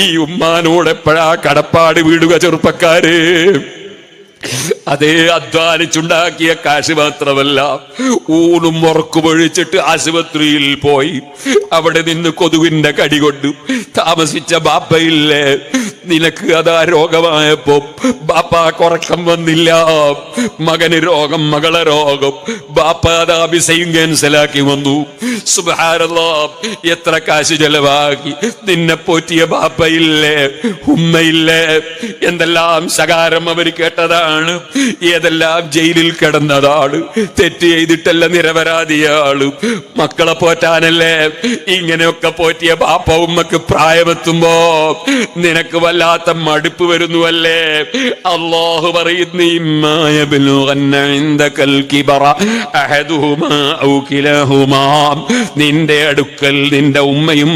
ഈ ഉമ്മാനോട് എപ്പോഴാ കടപ്പാട് വീടുക ചെറുപ്പക്കാര്? അതേ അധ്വാനിച്ചുണ്ടാക്കിയ കാശ് മാത്രമല്ല, ഊണും ഉറക്കുമൊഴിച്ചിട്ട് ആശുപത്രിയിൽ പോയി അവിടെ നിന്ന് കൊതുകിന്റെ കടി കൊണ്ട് താമസിച്ച ബാപ്പയില്ലേ, നിനക്ക് അതാ രോഗമായപ്പോ ബാപ്പാക്ക് ഉറക്കം വന്നില്ല, മകന് രോഗം, മകളെ രോഗം, ബാപ്പ അതാ വിസയും ക്യാൻസലാക്കി വന്നു. സുബ്ഹാനല്ലാഹ്, എത്ര കാശ് ചെലവാക്കി. നിന്നെ പോറ്റിയ ബാപ്പയില്ലേ, ഉമ്മയില്ലേ, എന്തെല്ലാം ശകാരം അവർ കേട്ടതാണ്, ഏതെല്ലാം ജയിലിൽ കിടന്നതാണ്, തെറ്റ് ചെയ്തിട്ടല്ല നിരപരാധിയാള്. മക്കളെ പോറ്റാനല്ലേ ഇങ്ങനെയൊക്കെ പോറ്റിയ ബാപ്പ ഉമ്മക്ക് പ്രായമെത്തുമ്പോ നിനക്ക് വല്ലാത്ത മടുപ്പ് വരുന്നുവല്ലേ? അല്ലാഹു പറയുന്നു, നിന്റെ അടുക്കൽ നിന്റെ ഉമ്മയും